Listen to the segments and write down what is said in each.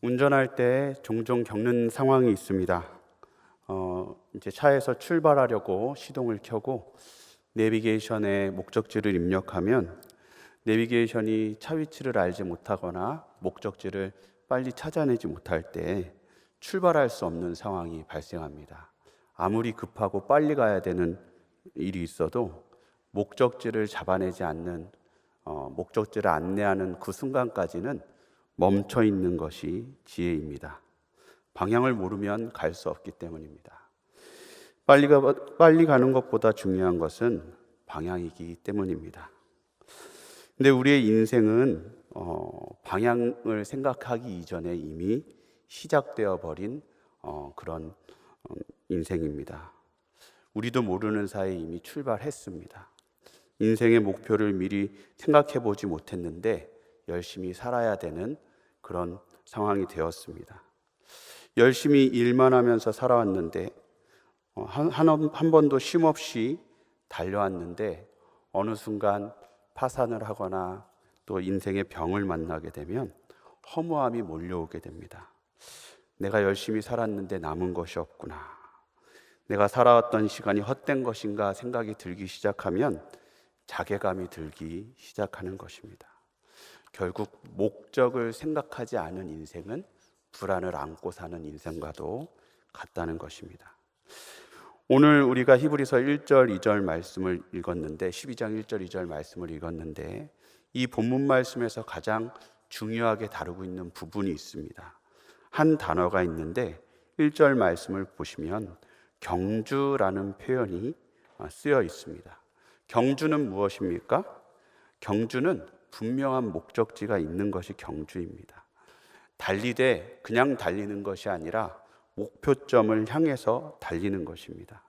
운전할 때 종종 겪는 상황이 있습니다. 이제 차에서 출발하려고 시동을 켜고 내비게이션에 목적지를 입력하면 내비게이션이 차 위치를 알지 못하거나 목적지를 빨리 찾아내지 못할 때 출발할 수 없는 상황이 발생합니다. 아무리 급하고 빨리 가야 되는 일이 있어도 목적지를 잡아내지 않는 목적지를 안내하는 그 순간까지는 멈춰 있는 것이 지혜입니다. 방향을 모르면 갈 수 없기 때문입니다. 빨리 가는 것보다 중요한 것은 방향이기 때문입니다. 근데 우리의 인생은 방향을 생각하기 이전에 이미 시작되어 버린 그런 인생입니다. 우리도 모르는 사이에 이미 출발했습니다. 인생의 목표를 미리 생각해 보지 못했는데 열심히 살아야 되는 그런 상황이 되었습니다. 열심히 일만 하면서 살아왔는데 한 번도 쉼 없이 달려왔는데 어느 순간 파산을 하거나 또 인생의 병을 만나게 되면 허무함이 몰려오게 됩니다. 내가 열심히 살았는데 남은 것이 없구나. 내가 살아왔던 시간이 헛된 것인가 생각이 들기 시작하면 자괴감이 들기 시작하는 것입니다. 결국 목적을 생각하지 않은 인생은 불안을 안고 사는 인생과도 같다는 것입니다. 오늘 우리가 히브리서 1절 2절 말씀을 읽었는데 12장 1절 2절 말씀을 읽었는데 이 본문 말씀에서 가장 중요하게 다루고 있는 부분이 있습니다. 한 단어가 있는데 1절 말씀을 보시면 경주라는 표현이 쓰여 있습니다. 경주는 무엇입니까? 경주는 분명한 목적지가 있는 것이 경주입니다. 달리되 그냥 달리는 것이 아니라 목표점을 향해서 달리는 것입니다.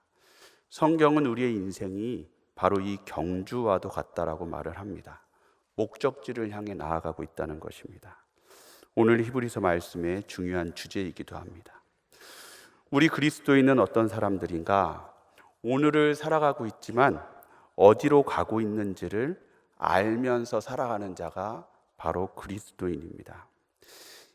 성경은 우리의 인생이 바로 이 경주와도 같다라고 말을 합니다. 목적지를 향해 나아가고 있다는 것입니다. 오늘 히브리서 말씀의 중요한 주제이기도 합니다. 우리 그리스도인은 어떤 사람들인가? 오늘을 살아가고 있지만 어디로 가고 있는지를 알면서 살아가는 자가 바로 그리스도인입니다.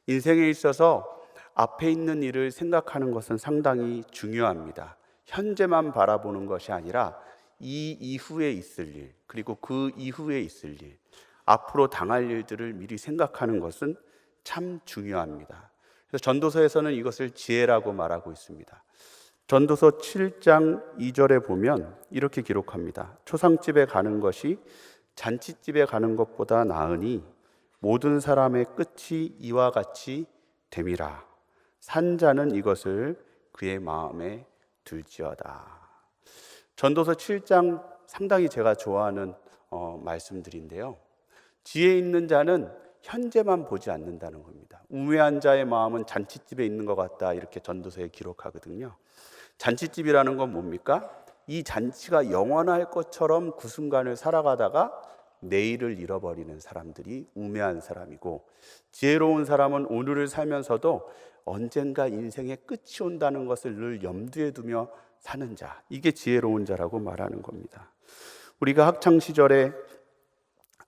인생에 있어서 앞에 있는 일을 생각하는 것은 상당히 중요합니다. 현재만 바라보는 것이 아니라 이 이후에 있을 일, 그리고 그 이후에 있을 일, 앞으로 당할 일들을 미리 생각하는 것은 참 중요합니다. 그래서 전도서에서는 이것을 지혜라고 말하고 있습니다. 전도서 7장 2절에 보면 이렇게 기록합니다. 초상집에 가는 것이 잔치집에 가는 것보다 나으니 모든 사람의 끝이 이와 같이 됨이라. 산자는 이것을 그의 마음에 둘지어다. 전도서 7장 상당히 제가 좋아하는 말씀들인데요. 지혜 있는 자는 현재만 보지 않는다는 겁니다. 우매한 자의 마음은 잔치집에 있는 것 같다, 이렇게 전도서에 기록하거든요. 잔치집이라는 건 뭡니까? 이 잔치가 영원할 것처럼 그 순간을 살아가다가 내일을 잃어버리는 사람들이 우매한 사람이고, 지혜로운 사람은 오늘을 살면서도 언젠가 인생의 끝이 온다는 것을 늘 염두에 두며 사는 자, 이게 지혜로운 자라고 말하는 겁니다. 우리가 학창 시절에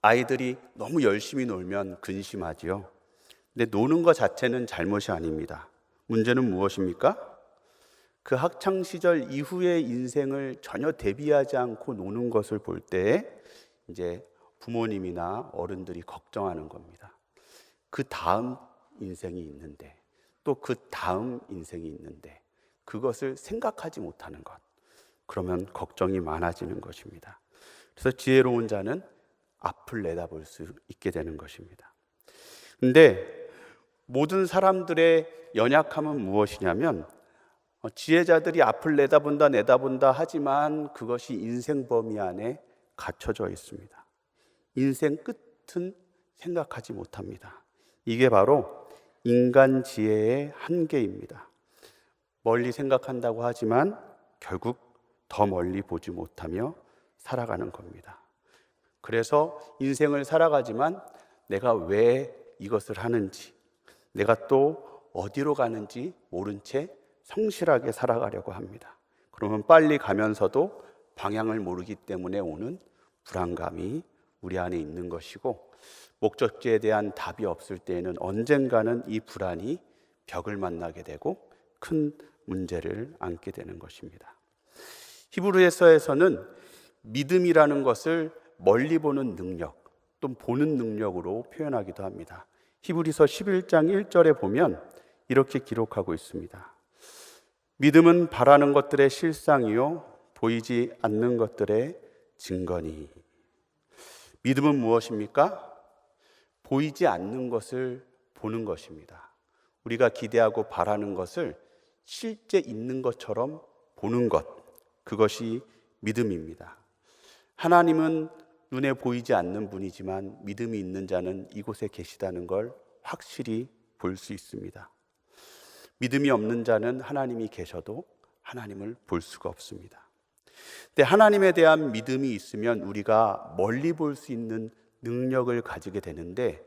아이들이 너무 열심히 놀면 근심하지요. 근데 노는 것 자체는 잘못이 아닙니다. 문제는 무엇입니까? 그 학창 시절 이후의 인생을 전혀 대비하지 않고 노는 것을 볼 때 이제 부모님이나 어른들이 걱정하는 겁니다. 그 다음 인생이 있는데, 또 그 다음 인생이 있는데 그것을 생각하지 못하는 것, 그러면 걱정이 많아지는 것입니다. 그래서 지혜로운 자는 앞을 내다볼 수 있게 되는 것입니다. 근데 모든 사람들의 연약함은 무엇이냐면, 지혜자들이 앞을 내다본다 하지만 그것이 인생 범위 안에 갇혀져 있습니다. 인생 끝은 생각하지 못합니다. 이게 바로 인간 지혜의 한계입니다. 멀리 생각한다고 하지만 결국 더 멀리 보지 못하며 살아가는 겁니다. 그래서 인생을 살아가지만 내가 왜 이것을 하는지, 내가 또 어디로 가는지 모른 채 성실하게 살아가려고 합니다. 그러면 빨리 가면서도 방향을 모르기 때문에 오는 불안감이 우리 안에 있는 것이고, 목적지에 대한 답이 없을 때에는 언젠가는 이 불안이 벽을 만나게 되고 큰 문제를 안게 되는 것입니다. 히브리서에서는 믿음이라는 것을 멀리 보는 능력, 또 보는 능력으로 표현하기도 합니다. 히브리서 11장 1절에 보면 이렇게 기록하고 있습니다. 믿음은 바라는 것들의 실상이요 보이지 않는 것들의 증거니. 믿음은 무엇입니까? 보이지 않는 것을 보는 것입니다. 우리가 기대하고 바라는 것을 실제 있는 것처럼 보는 것, 그것이 믿음입니다. 하나님은 눈에 보이지 않는 분이지만 믿음이 있는 자는 이곳에 계시다는 걸 확실히 볼 수 있습니다. 믿음이 없는 자는 하나님이 계셔도 하나님을 볼 수가 없습니다. 근데 하나님에 대한 믿음이 있으면 우리가 멀리 볼 수 있는 능력을 가지게 되는데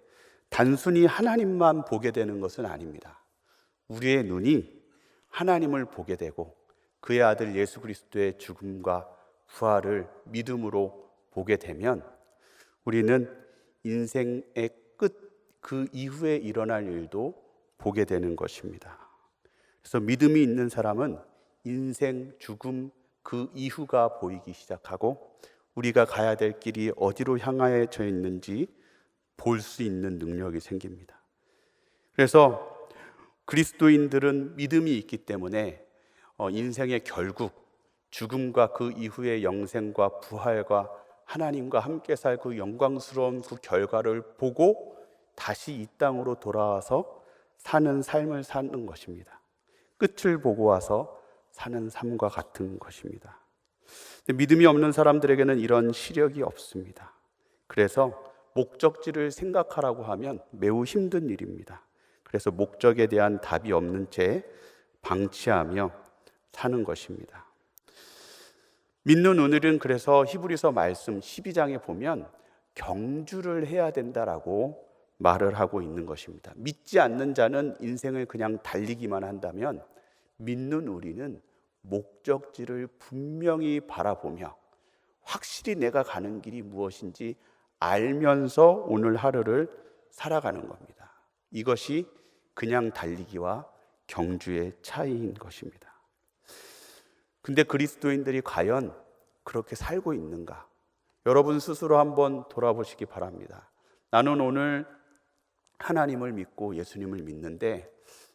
단순히 하나님만 보게 되는 것은 아닙니다. 우리의 눈이 하나님을 보게 되고 그의 아들 예수 그리스도의 죽음과 부활을 믿음으로 보게 되면 우리는 인생의 끝, 그 이후에 일어날 일도 보게 되는 것입니다. 그래서 믿음이 있는 사람은 인생, 죽음, 그 이후가 보이기 시작하고 우리가 가야 될 길이 어디로 향하여 있는지 볼 수 있는 능력이 생깁니다. 그래서 그리스도인들은 믿음이 있기 때문에 인생의 결국, 죽음과 그 이후의 영생과 부활과 하나님과 함께 살 그 영광스러운 그 결과를 보고 다시 이 땅으로 돌아와서 사는 삶을 사는 것입니다. 끝을 보고 와서 사는 삶과 같은 것입니다. 믿음이 없는 사람들에게는 이런 시력이 없습니다. 그래서 목적지를 생각하라고 하면 매우 힘든 일입니다. 그래서 목적에 대한 답이 없는 채 방치하며 사는 것입니다. 믿는 오늘은 그래서 히브리서 말씀 12장에 보면 경주를 해야 된다라고 말을 하고 있는 것입니다. 믿지 않는 자는 인생을 그냥 달리기만 한다면 믿는 우리는 목적지를 분명히 바라보며 확실히 내가 가는 길이 무엇인지 알면서 오늘 하루를 살아가는 겁니다. 이것이 그냥 달리기와 경주의 차이인 것입니다. 근데 그리스도인들이 과연 그렇게 살고 있는가? 여러분 스스로 한번 돌아보시기 바랍니다. 나는 오늘 하나님을 믿고 예수님을 믿는데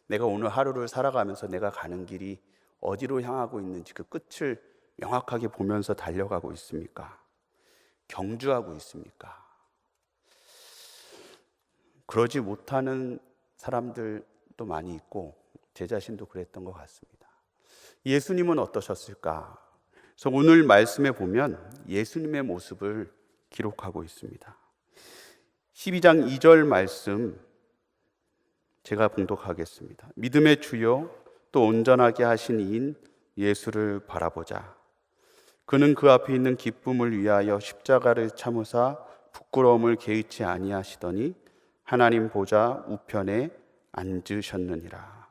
내가 오늘 하루를 살아가면서 내가 가는 길이 어디로 향하고 있는지 그 끝을 명확하게 보면서 달려가고 있습니까? 경주하고 있습니까? 그러지 못하는 사람들도 많이 있고 제 자신도 그랬던 것 같습니다. 예수님은 어떠셨을까? 그래서 오늘 말씀에 보면 예수님의 모습을 기록하고 있습니다. 12장 2절 말씀 제가 봉독하겠습니다. 믿음의 주요 또 온전하게 하신 이인 예수를 바라보자. 그는 그 앞에 있는 기쁨을 위하여 십자가를 참으사 부끄러움을 개의치 아니하시더니 하나님 보좌 우편에 앉으셨느니라.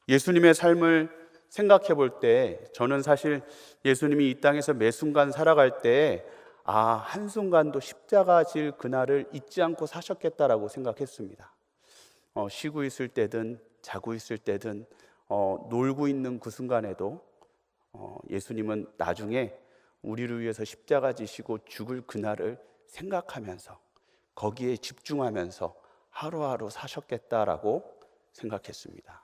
예수님의 삶을 생각해 볼 때 저는 사실 예수님이 이 땅에서 매 순간 살아갈 때 한순간도 십자가 질 그날을 잊지 않고 사셨겠다라고 생각했습니다. 쉬고 있을 때든 자고 있을 때든 놀고 있는 그 순간에도 예수님은 나중에 우리를 위해서 십자가 지시고 죽을 그날을 생각하면서 거기에 집중하면서 하루하루 사셨겠다라고 생각했습니다.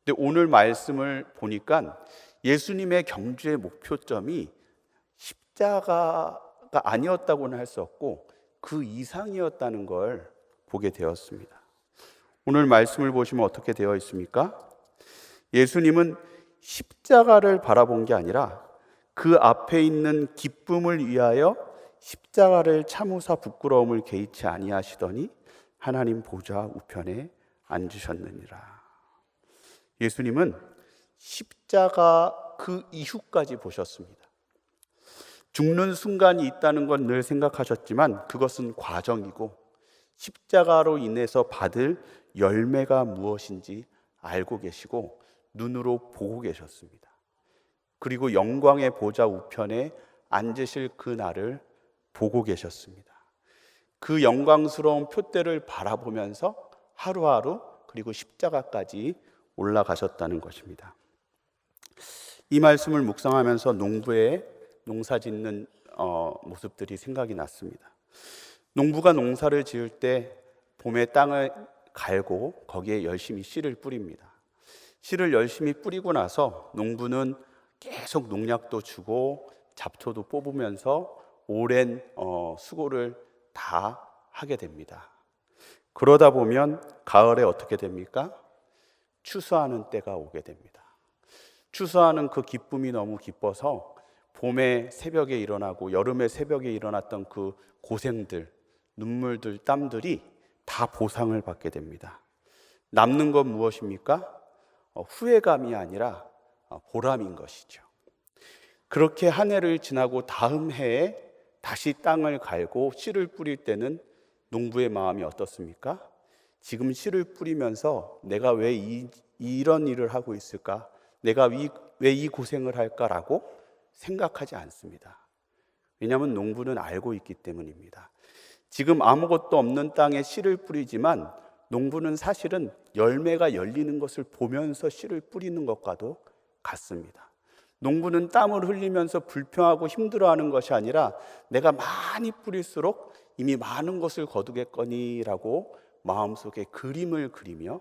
근데 오늘 말씀을 보니까 예수님의 경주의 목표점이 십자가가 아니었다고는 할 수 없고 그 이상이었다는 걸 보게 되었습니다. 오늘 말씀을 보시면 어떻게 되어 있습니까? 예수님은 십자가를 바라본 게 아니라 그 앞에 있는 기쁨을 위하여 십자가를 참으사 부끄러움을 개의치 아니하시더니 하나님 보좌 우편에 앉으셨느니라. 예수님은 십자가 그 이후까지 보셨습니다. 죽는 순간이 있다는 건 늘 생각하셨지만 그것은 과정이고 십자가로 인해서 받을 열매가 무엇인지 알고 계시고 눈으로 보고 계셨습니다. 그리고 영광의 보좌 우편에 앉으실 그 날을 보고 계셨습니다. 그 영광스러운 표대를 바라보면서 하루하루 그리고 십자가까지 올라가셨다는 것입니다. 이 말씀을 묵상하면서 농부의 농사 짓는 모습들이 생각이 났습니다. 농부가 농사를 지을 때 봄에 땅을 갈고 거기에 열심히 씨를 뿌립니다. 씨를 열심히 뿌리고 나서 농부는 계속 농약도 주고 잡초도 뽑으면서 오랜 수고를 다 하게 됩니다. 그러다 보면 가을에 어떻게 됩니까? 추수하는 때가 오게 됩니다. 추수하는 그 기쁨이 너무 기뻐서 봄에 새벽에 일어나고 여름에 새벽에 일어났던 그 고생들, 눈물들, 땀들이 다 보상을 받게 됩니다. 남는 건 무엇입니까? 후회감이 아니라 보람인 것이죠. 그렇게 한 해를 지나고 다음 해에 다시 땅을 갈고 씨를 뿌릴 때는 농부의 마음이 어떻습니까? 지금 씨를 뿌리면서 내가 왜 이런 일을 하고 있을까? 내가 왜 이 고생을 할까라고 생각하지 않습니다. 왜냐하면 농부는 알고 있기 때문입니다. 지금 아무것도 없는 땅에 씨를 뿌리지만 농부는 사실은 열매가 열리는 것을 보면서 씨를 뿌리는 것과도 같습니다. 농부는 땀을 흘리면서 불평하고 힘들어하는 것이 아니라 내가 많이 뿌릴수록 이미 많은 것을 거두겠거니라고 마음속에 그림을 그리며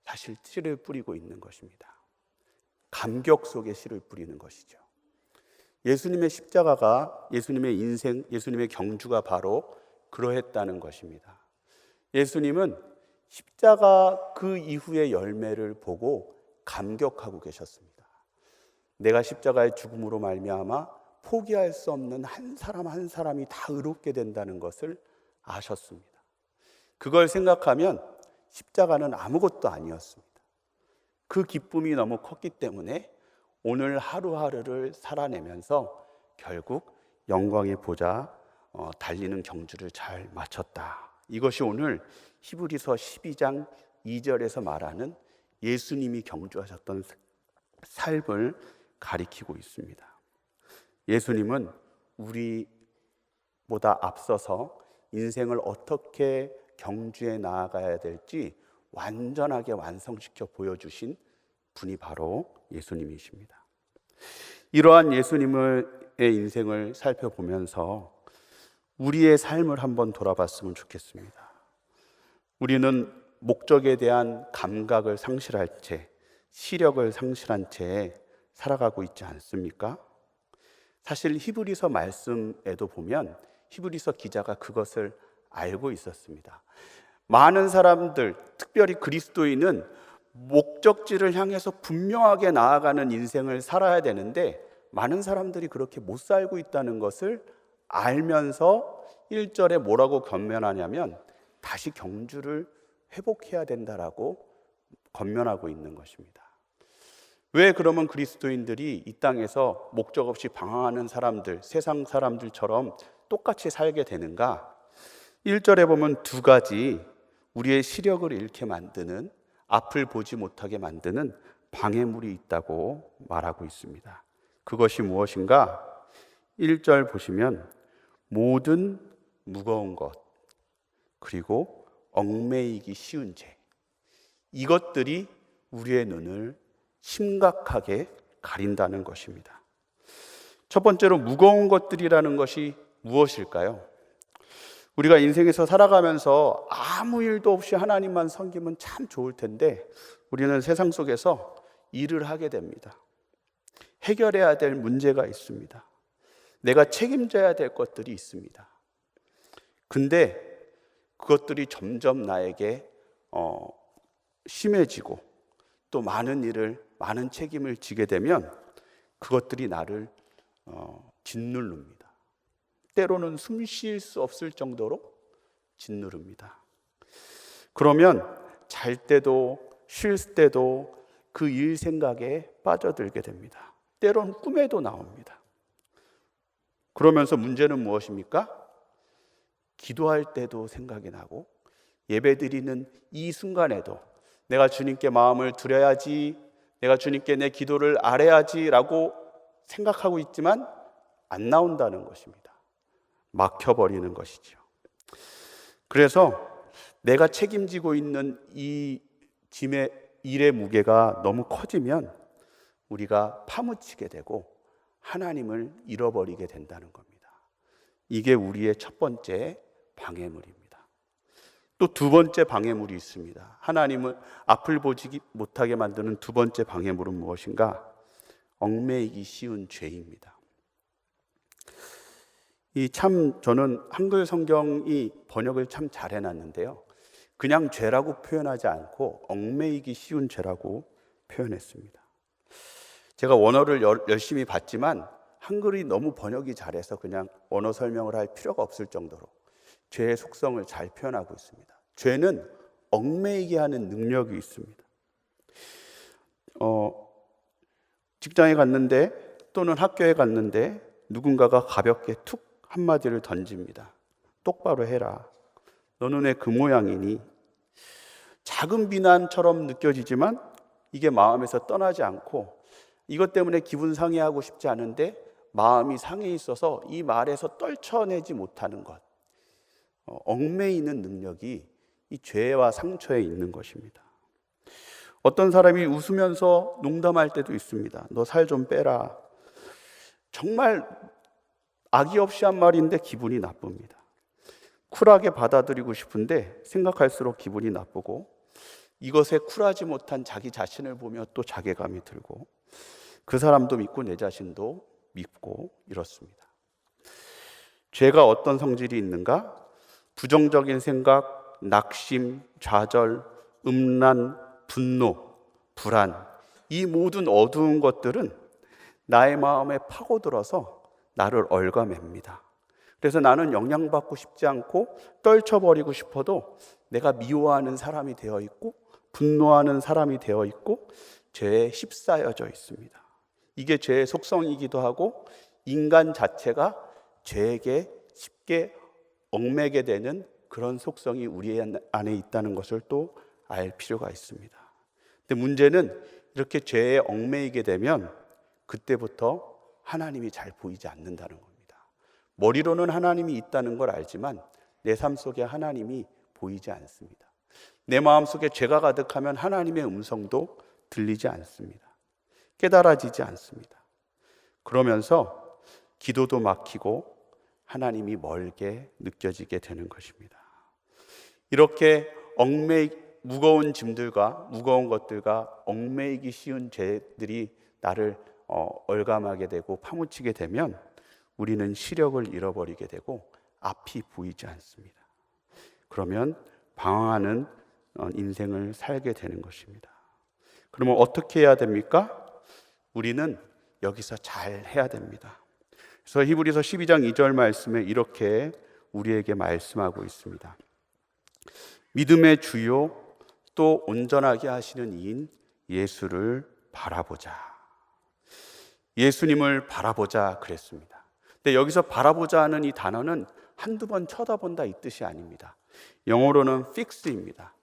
사실 씨를 뿌리고 있는 것입니다. 감격 속에 씨를 뿌리는 것이죠. 예수님의 십자가가 예수님의 인생, 예수님의 경주가 바로 그러했다는 것입니다. 예수님은 십자가 그 이후의 열매를 보고 감격하고 계셨습니다. 내가 십자가의 죽음으로 말미암아 포기할 수 없는 한 사람 한 사람이 다 의롭게 된다는 것을 아셨습니다. 그걸 생각하면 십자가는 아무것도 아니었습니다. 그 기쁨이 너무 컸기 때문에 오늘 하루하루를 살아내면서 결국 영광의 보좌 달리는 경주를 잘 마쳤다. 이것이 오늘 히브리서 12장 2절에서 말하는 예수님이 경주하셨던 삶을 가리키고 있습니다. 예수님은 우리보다 앞서서 인생을 어떻게 경주해 나아가야 될지 완전하게 완성시켜 보여주신 분이 바로 예수님이십니다. 이러한 예수님의 인생을 살펴보면서 우리의 삶을 한번 돌아봤으면 좋겠습니다. 우리는 목적에 대한 감각을 상실할 채, 시력을 상실한 채 살아가고 있지 않습니까? 사실 히브리서 말씀에도 보면 히브리서 기자가 그것을 알고 있었습니다. 많은 사람들, 특별히 그리스도인은 목적지를 향해서 분명하게 나아가는 인생을 살아야 되는데 많은 사람들이 그렇게 못 살고 있다는 것을 알면서 1절에 뭐라고 권면하냐면 다시 경주를 회복해야 된다라고 권면하고 있는 것입니다. 왜 그러면 그리스도인들이 이 땅에서 목적 없이 방황하는 사람들, 세상 사람들처럼 똑같이 살게 되는가? 1절에 보면 두 가지 우리의 시력을 잃게 만드는, 앞을 보지 못하게 만드는 방해물이 있다고 말하고 있습니다. 그것이 무엇인가? 1절 보시면 모든 무거운 것, 그리고 얽매이기 쉬운 죄, 이것들이 우리의 눈을 심각하게 가린다는 것입니다. 첫 번째로 무거운 것들이라는 것이 무엇일까요? 우리가 인생에서 살아가면서 아무 일도 없이 하나님만 섬기면 참 좋을 텐데 우리는 세상 속에서 일을 하게 됩니다. 해결해야 될 문제가 있습니다. 내가 책임져야 될 것들이 있습니다. 근데 그것들이 점점 나에게 심해지고 또 많은 책임을 지게 되면 그것들이 나를 짓누릅니다. 때로는 숨 쉴 수 없을 정도로 짓누릅니다. 그러면 잘 때도 쉴 때도 그 일 생각에 빠져들게 됩니다. 때로는 꿈에도 나옵니다. 그러면서 문제는 무엇입니까? 기도할 때도 생각이 나고 예배드리는 이 순간에도 내가 주님께 마음을 드려야지, 내가 주님께 내 기도를 아뢰야지라고 생각하고 있지만 안 나온다는 것입니다. 막혀버리는 것이죠. 그래서 내가 책임지고 있는 이 짐의 일의 무게가 너무 커지면 우리가 파묻히게 되고 하나님을 잃어버리게 된다는 겁니다. 이게 우리의 첫 번째 방해물입니다. 또 두 번째 방해물이 있습니다. 하나님을 앞을 보지 못하게 만드는 두 번째 방해물은 무엇인가? 얽매이기 쉬운 죄입니다. 저는 한글 성경이 번역을 참 잘 해놨는데요. 그냥 죄라고 표현하지 않고 얽매이기 쉬운 죄라고 표현했습니다. 제가 원어를 열심히 봤지만 한글이 너무 번역이 잘해서 그냥 언어 설명을 할 필요가 없을 정도로 죄의 속성을 잘 표현하고 있습니다. 죄는 얽매이게 하는 능력이 있습니다. 직장에 갔는데 또는 학교에 갔는데 누군가가 가볍게 툭 한마디를 던집니다. 똑바로 해라. 너는 왜 그 모양이니? 작은 비난처럼 느껴지지만 이게 마음에서 떠나지 않고 이것 때문에 기분 상해하고 싶지 않은데 마음이 상해 있어서 이 말에서 떨쳐내지 못하는 것, 얽매이는 능력이 이 죄와 상처에 있는 것입니다. 어떤 사람이 웃으면서 농담할 때도 있습니다. 너 살 좀 빼라. 정말 악의 없이 한 말인데 기분이 나쁩니다. 쿨하게 받아들이고 싶은데 생각할수록 기분이 나쁘고 이것에 쿨하지 못한 자기 자신을 보며 또 자괴감이 들고 그 사람도 믿고 내 자신도 믿고 이렇습니다. 죄가 어떤 성질이 있는가? 부정적인 생각, 낙심, 좌절, 음란, 분노, 불안, 이 모든 어두운 것들은 나의 마음에 파고들어서 나를 얽어맵니다. 그래서 나는 영향받고 싶지 않고 떨쳐버리고 싶어도 내가 미워하는 사람이 되어 있고 분노하는 사람이 되어 있고 죄에 휩싸여져 있습니다. 이게 죄의 속성이기도 하고 인간 자체가 죄에게 쉽게 얽매게 되는 그런 속성이 우리 안에 있다는 것을 또 알 필요가 있습니다. 근데 문제는 이렇게 죄에 얽매이게 되면 그때부터 하나님이 잘 보이지 않는다는 겁니다. 머리로는 하나님이 있다는 걸 알지만 내 삶 속에 하나님이 보이지 않습니다. 내 마음 속에 죄가 가득하면 하나님의 음성도 들리지 않습니다. 깨달아지지 않습니다. 그러면서 기도도 막히고 하나님이 멀게 느껴지게 되는 것입니다. 이렇게 무거운 짐들과 무거운 것들과 얽매이기 쉬운 죄들이 나를 얼감하게 되고 파묻히게 되면 우리는 시력을 잃어버리게 되고 앞이 보이지 않습니다. 그러면 방황하는 인생을 살게 되는 것입니다. 그러면 어떻게 해야 됩니까? 우리는 여기서 잘 해야 됩니다. 그래서 히브리서 12장 2절 말씀에 이렇게 우리에게 말씀하고 있습니다. 믿음의 주요 또 온전하게 하시는 이인 예수를 바라보자. 예수님을 바라보자 그랬습니다. 근데 여기서 바라보자 하는 이 단어는 한두 번 쳐다본다 이 뜻이 아닙니다. 영어로는 fix입니다.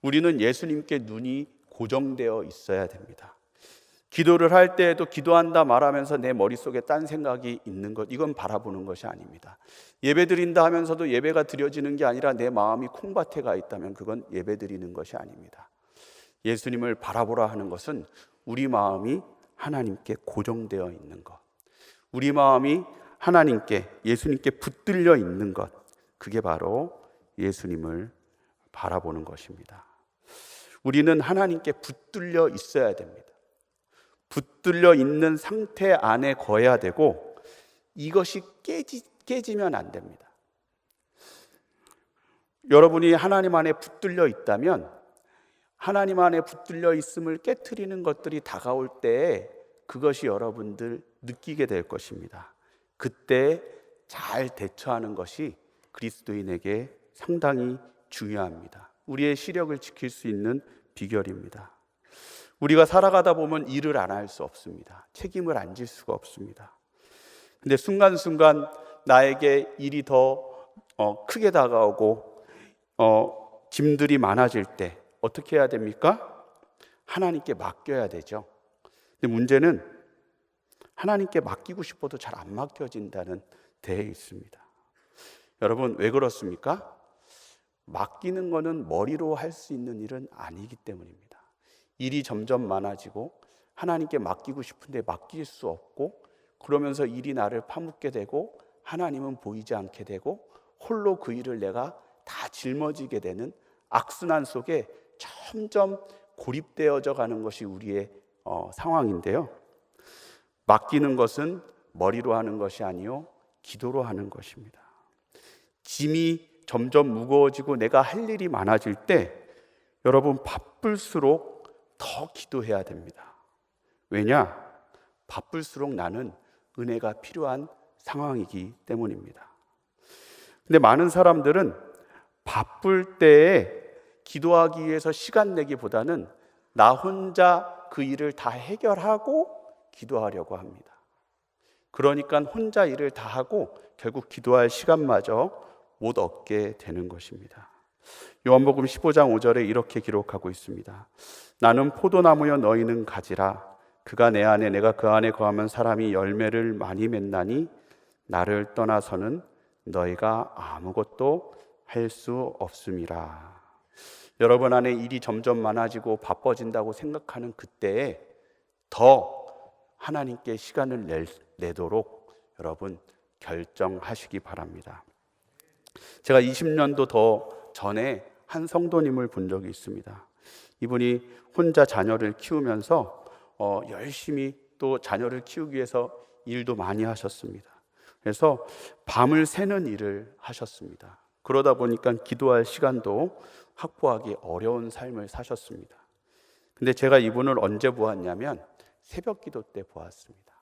우리는 예수님께 눈이 고정되어 있어야 됩니다. 기도를 할 때에도 기도한다 말하면서 내 머릿속에 딴 생각이 있는 것, 이건 바라보는 것이 아닙니다. 예배 드린다 하면서도 예배가 드려지는 게 아니라 내 마음이 콩밭에 가 있다면 그건 예배 드리는 것이 아닙니다. 예수님을 바라보라 하는 것은 우리 마음이 하나님께 고정되어 있는 것, 우리 마음이 하나님께, 예수님께 붙들려 있는 것, 그게 바로 예수님을 바라보는 것입니다. 우리는 하나님께 붙들려 있어야 됩니다. 붙들려 있는 상태 안에 거해야 되고 이것이 깨지면 안 됩니다. 여러분이 하나님 안에 붙들려 있다면 하나님 안에 붙들려 있음을 깨트리는 것들이 다가올 때에 그것이 여러분들 느끼게 될 것입니다. 그때 잘 대처하는 것이 그리스도인에게 상당히 중요합니다. 우리의 시력을 지킬 수 있는 비결입니다. 우리가 살아가다 보면 일을 안 할 수 없습니다. 책임을 안 질 수가 없습니다. 근데 순간순간 나에게 일이 더 크게 다가오고 짐들이 많아질 때 어떻게 해야 됩니까? 하나님께 맡겨야 되죠. 근데 문제는 하나님께 맡기고 싶어도 잘 안 맡겨진다는 데에 있습니다. 여러분 왜 그렇습니까? 맡기는 거는 머리로 할 수 있는 일은 아니기 때문입니다. 일이 점점 많아지고 하나님께 맡기고 싶은데 맡길 수 없고, 그러면서 일이 나를 파묻게 되고 하나님은 보이지 않게 되고 홀로 그 일을 내가 다 짊어지게 되는 악순환 속에 점점 고립되어져 가는 것이 우리의 상황인데요. 맡기는 것은 머리로 하는 것이 아니요 기도로 하는 것입니다. 짐이 점점 무거워지고 내가 할 일이 많아질 때 여러분, 바쁠수록 더 기도해야 됩니다. 왜냐? 바쁠수록 나는 은혜가 필요한 상황이기 때문입니다. 근데 많은 사람들은 바쁠 때에 기도하기 위해서 시간 내기보다는 나 혼자 그 일을 다 해결하고 기도하려고 합니다. 그러니까 혼자 일을 다 하고 결국 기도할 시간마저 못 얻게 되는 것입니다. 요한복음 15장 5절에 이렇게 기록하고 있습니다. 나는 포도나무여 너희는 가지라. 그가 내 안에 내가 그 안에 거하면 사람이 열매를 많이 맺나니 나를 떠나서는 너희가 아무것도 할 수 없음이라. 여러분 안에 일이 점점 많아지고 바빠진다고 생각하는 그때에 더 하나님께 시간을 내도록 여러분 결정하시기 바랍니다. 제가 20년도 더 전에 한 성도님을 본 적이 있습니다. 이분이 혼자 자녀를 키우면서 열심히 또 자녀를 키우기 위해서 일도 많이 하셨습니다. 그래서 밤을 새는 일을 하셨습니다. 그러다 보니까 기도할 시간도 확보하기 어려운 삶을 사셨습니다. 근데 제가 이분을 언제 보았냐면 새벽 기도 때 보았습니다.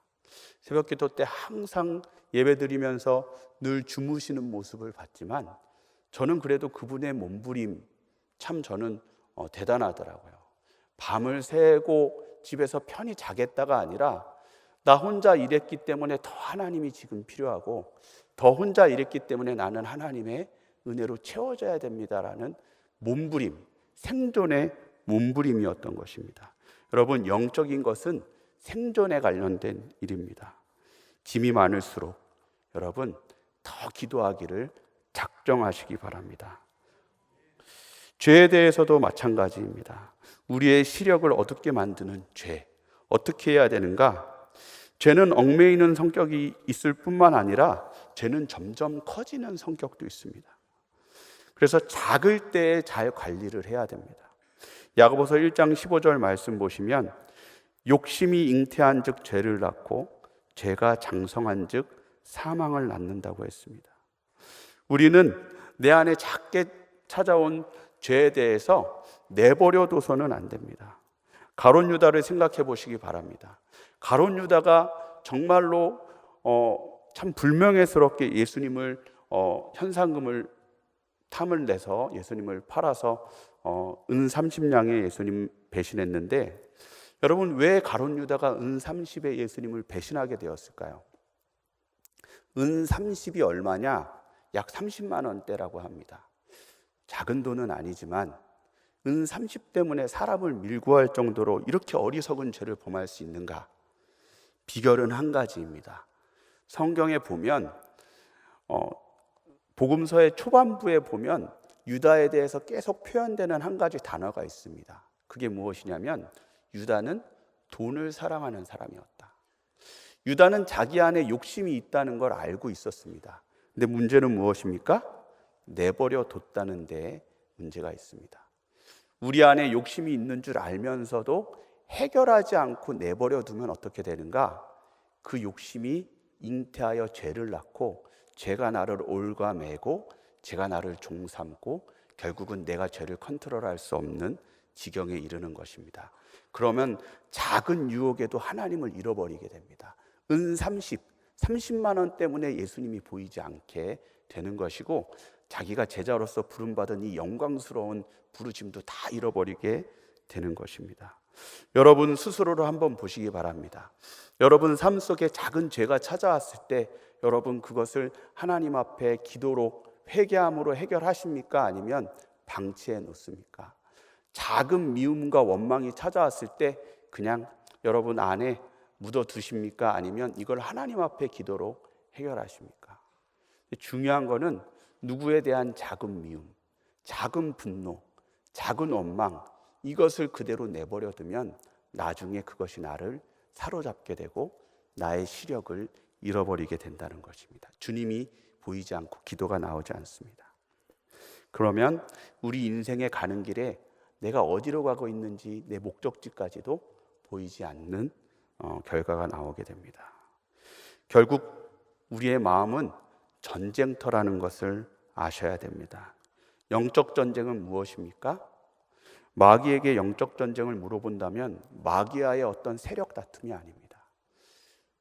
새벽 기도 때 항상 예배 드리면서 늘 주무시는 모습을 봤지만 저는 그래도 그분의 몸부림 참 저는 대단하더라고요. 밤을 새고 집에서 편히 자겠다가 아니라 나 혼자 일했기 때문에 더 하나님이 지금 필요하고 더 혼자 일했기 때문에 나는 하나님의 은혜로 채워져야 됩니다라는 몸부림, 생존의 몸부림이었던 것입니다. 여러분, 영적인 것은 생존에 관련된 일입니다. 짐이 많을수록 여러분 더 기도하기를 작정하시기 바랍니다. 죄에 대해서도 마찬가지입니다. 우리의 시력을 어둡게 만드는 죄, 어떻게 해야 되는가? 죄는 얽매이는 성격이 있을 뿐만 아니라 죄는 점점 커지는 성격도 있습니다. 그래서 작을 때 잘 관리를 해야 됩니다. 야고보서 1장 15절 말씀 보시면 욕심이 잉태한 즉 죄를 낳고 죄가 장성한 즉 사망을 낳는다고 했습니다. 우리는 내 안에 작게 찾아온 죄에 대해서 내버려 둬서는 안 됩니다. 가룟 유다를 생각해 보시기 바랍니다. 가룟 유다가 정말로 참 불명예스럽게 예수님을 현상금을 탐을 내서 예수님을 팔아서 은 30냥에 예수님 배신했는데, 여러분 왜 가룟 유다가 은 30에 예수님을 배신하게 되었을까요? 은 30이 얼마냐? 약 30만 원대라고 합니다. 작은 돈은 아니지만 은 30 때문에 사람을 밀고 할 정도로 이렇게 어리석은 죄를 범할 수 있는가? 비결은 한 가지입니다. 성경에 보면 복음서의 초반부에 보면 유다에 대해서 계속 표현되는 한 가지 단어가 있습니다. 그게 무엇이냐면 유다는 돈을 사랑하는 사람이었다. 유다는 자기 안에 욕심이 있다는 걸 알고 있었습니다. 근데 문제는 무엇입니까? 내버려 뒀다는 데 문제가 있습니다. 우리 안에 욕심이 있는 줄 알면서도 해결하지 않고 내버려 두면 어떻게 되는가? 그 욕심이 잉태하여 죄를 낳고 죄가 나를 올가매고 죄가 나를 종삼고 결국은 내가 죄를 컨트롤할 수 없는 지경에 이르는 것입니다. 그러면 작은 유혹에도 하나님을 잃어버리게 됩니다. 은 30만 원 때문에 예수님이 보이지 않게 되는 것이고 자기가 제자로서 부름받은 이 영광스러운 부르심도 다 잃어버리게 되는 것입니다. 여러분 스스로를 한번 보시기 바랍니다. 여러분 삶 속에 작은 죄가 찾아왔을 때 여러분 그것을 하나님 앞에 기도로 회개함으로 해결하십니까? 아니면 방치해 놓습니까? 작은 미움과 원망이 찾아왔을 때 그냥 여러분 안에 묻어두십니까? 아니면 이걸 하나님 앞에 기도로 해결하십니까? 중요한 거는 누구에 대한 작은 미움, 작은 분노, 작은 원망, 이것을 그대로 내버려 두면 나중에 그것이 나를 사로잡게 되고 나의 시력을 잃어버리게 된다는 것입니다. 주님이 보이지 않고 기도가 나오지 않습니다. 그러면 우리 인생에 가는 길에 내가 어디로 가고 있는지 내 목적지까지도 보이지 않는 결과가 나오게 됩니다. 결국 우리의 마음은 전쟁터라는 것을 아셔야 됩니다. 영적 전쟁은 무엇입니까? 마귀에게 영적 전쟁을 물어본다면 마귀와의 어떤 세력 다툼이 아닙니다.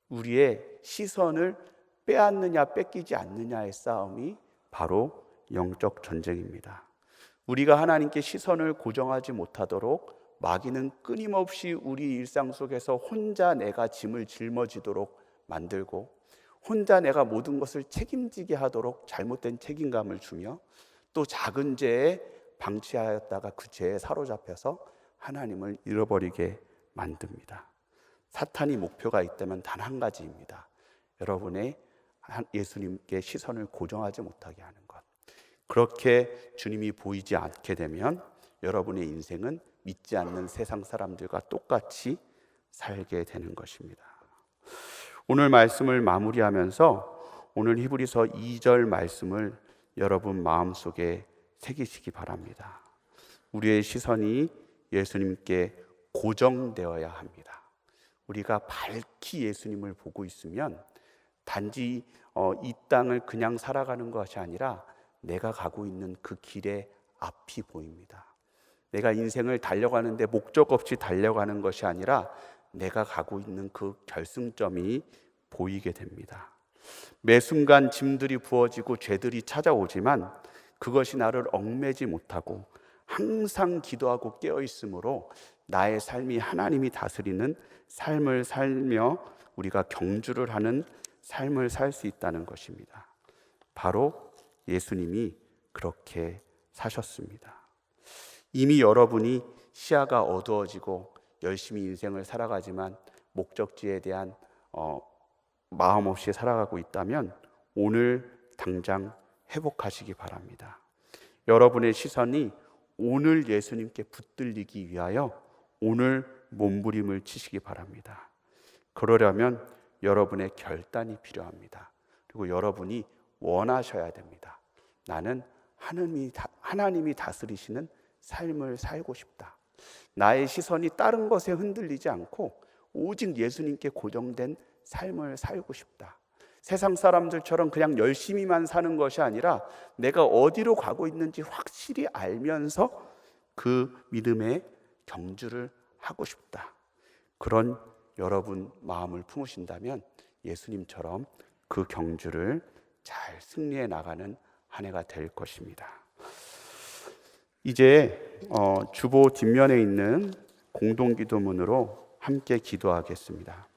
우리의 시선을 빼앗느냐 뺏기지 않느냐의 싸움이 바로 영적 전쟁입니다. 우리가 하나님께 시선을 고정하지 못하도록 마귀는 끊임없이 우리 일상 속에서 혼자 내가 짐을 짊어지도록 만들고 혼자 내가 모든 것을 책임지게 하도록 잘못된 책임감을 주며 또 작은 죄에 방치하였다가 그 죄에 사로잡혀서 하나님을 잃어버리게 만듭니다. 사탄이 목표가 있다면 단 한 가지입니다. 여러분의 예수님께 시선을 고정하지 못하게 하는 것. 그렇게 주님이 보이지 않게 되면 여러분의 인생은 믿지 않는 세상 사람들과 똑같이 살게 되는 것입니다. 오늘 말씀을 마무리하면서 오늘 히브리서 2절 말씀을 여러분 마음속에 새기시기 바랍니다. 우리의 시선이 예수님께 고정되어야 합니다. 우리가 밝히 예수님을 보고 있으면 단지 이 땅을 그냥 살아가는 것이 아니라 내가 가고 있는 그 길의 앞이 보입니다. 내가 인생을 달려가는데 목적 없이 달려가는 것이 아니라 내가 가고 있는 그 결승점이 보이게 됩니다. 매 순간 짐들이 부어지고 죄들이 찾아오지만 그것이 나를 얽매지 못하고 항상 기도하고 깨어 있으므로 나의 삶이 하나님이 다스리는 삶을 살며 우리가 경주를 하는 삶을 살 수 있다는 것입니다. 바로 예수님이 그렇게 사셨습니다. 이미 여러분이 시야가 어두워지고 열심히 인생을 살아가지만 목적지에 대한 마음 없이 살아가고 있다면 오늘 당장 회복하시기 바랍니다. 여러분의 시선이 오늘 예수님께 붙들리기 위하여 오늘 몸부림을 치시기 바랍니다. 그러려면 여러분의 결단이 필요합니다. 그리고 여러분이 원하셔야 됩니다. 나는 하나님이 다스리시는 삶을 살고 싶다. 나의 시선이 다른 것에 흔들리지 않고 오직 예수님께 고정된 삶을 살고 싶다. 세상 사람들처럼 그냥 열심히만 사는 것이 아니라 내가 어디로 가고 있는지 확실히 알면서 그 믿음의 경주를 하고 싶다. 그런 여러분 마음을 품으신다면 예수님처럼 그 경주를 잘 승리해 나가는 한 해가 될 것입니다. 이제 주보 뒷면에 있는 공동기도문으로 함께 기도하겠습니다.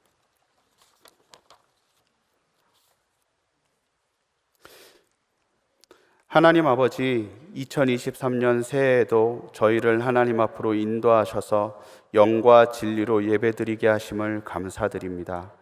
하나님 아버지, 2023년 새해에도 저희를 하나님 앞으로 인도하셔서 영과 진리로 예배드리게 하심을 감사드립니다.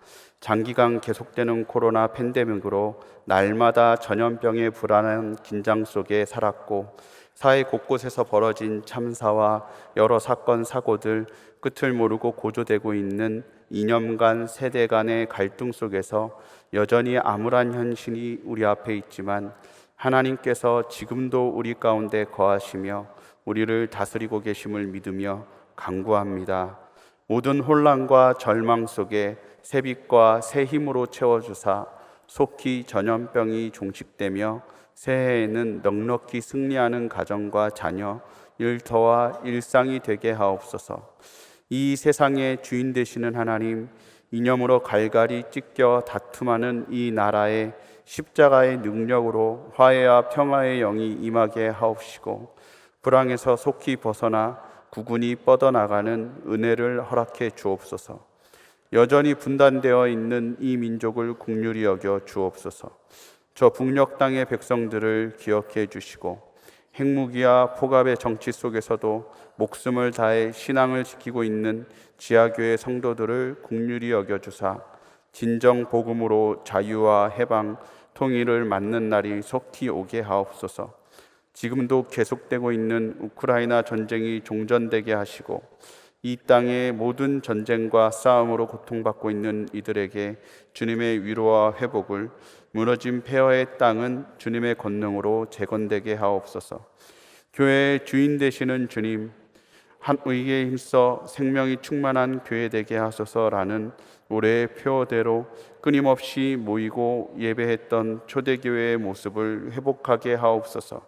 장기간 계속되는 코로나 팬데믹으로 날마다 전염병의 불안한 긴장 속에 살았고 사회 곳곳에서 벌어진 참사와 여러 사건 사고들, 끝을 모르고 고조되고 있는 이념간 세대 간의 갈등 속에서 여전히 암울한 현실이 우리 앞에 있지만 하나님께서 지금도 우리 가운데 거하시며 우리를 다스리고 계심을 믿으며 간구합니다. 모든 혼란과 절망 속에 새 빛과 새 힘으로 채워주사 속히 전염병이 종식되며 새해에는 넉넉히 승리하는 가정과 자녀, 일터와 일상이 되게 하옵소서. 이 세상의 주인 되시는 하나님, 이념으로 갈갈이 찢겨 다툼하는 이 나라에 십자가의 능력으로 화해와 평화의 영이 임하게 하옵시고 불황에서 속히 벗어나 구군이 뻗어나가는 은혜를 허락해 주옵소서. 여전히 분단되어 있는 이 민족을 긍휼히 여겨 주옵소서. 저 북녘 땅의 백성들을 기억해 주시고 핵무기와 폭압의 정치 속에서도 목숨을 다해 신앙을 지키고 있는 지하교회 성도들을 긍휼히 여겨 주사 진정 복음으로 자유와 해방, 통일을 맞는 날이 속히 오게 하옵소서. 지금도 계속되고 있는 우크라이나 전쟁이 종전되게 하시고 이 땅의 모든 전쟁과 싸움으로 고통받고 있는 이들에게 주님의 위로와 회복을, 무너진 폐허의 땅은 주님의 권능으로 재건되게 하옵소서. 교회의 주인 되시는 주님, 한 의에 힘써 생명이 충만한 교회 되게 하소서라는 올해의 표어대로 끊임없이 모이고 예배했던 초대교회의 모습을 회복하게 하옵소서.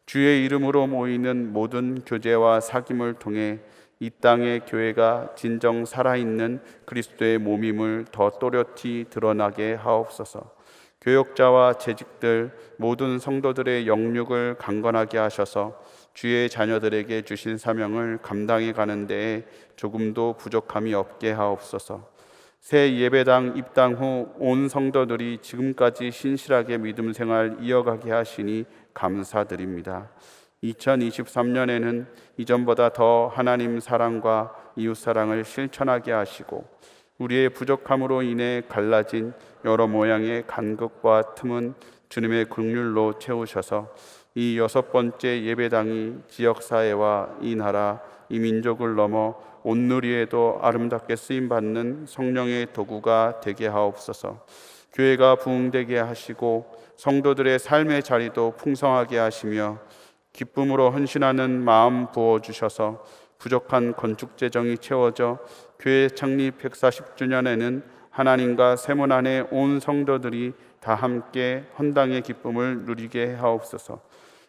주의 이름으로 모이는 모든 교제와 사귐을 통해 이 땅의 교회가 진정 살아있는 그리스도의 몸임을 더 또렷이 드러나게 하옵소서. 교역자와 재직들 모든 성도들의 영육을 강건하게 하셔서 주의 자녀들에게 주신 사명을 감당해 가는 데에 조금도 부족함이 없게 하옵소서. 새 예배당 입당 후 온 성도들이 지금까지 신실하게 믿음 생활 이어가게 하시니 감사드립니다. 2023년에는 이전보다 더 하나님 사랑과 이웃 사랑을 실천하게 하시고 우리의 부족함으로 인해 갈라진 여러 모양의 간극과 틈은 주님의 긍휼로 채우셔서 이 6번째 예배당이 지역사회와 이 나라, 이 민족을 넘어 온누리에도 아름답게 쓰임받는 성령의 도구가 되게 하옵소서. 교회가 부흥되게 하시고 성도들의 삶의 자리도 풍성하게 하시며 기쁨으로 헌신하는 마음 부어주셔서 부족한 건축 재정이 채워져 교회 창립 140주년에는 하나님과 세문 안에 온 성도들이 다 함께 헌당의 기쁨을 누리게 하옵소서.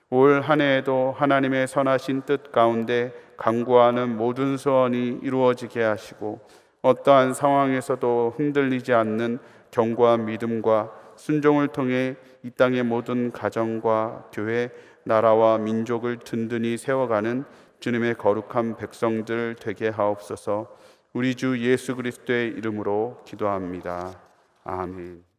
올 한 해에도 하나님의 선하신 뜻 가운데 간구하는 모든 소원이 이루어지게 하시고 어떠한 상황에서도 흔들리지 않는 견고한 믿음과 순종을 통해 이 땅의 모든 가정과 교회, 나라와 민족을 든든히 세워가는 주님의 거룩한 백성들 되게 하옵소서. 우리 주 예수 그리스도의 이름으로 기도합니다. 아멘.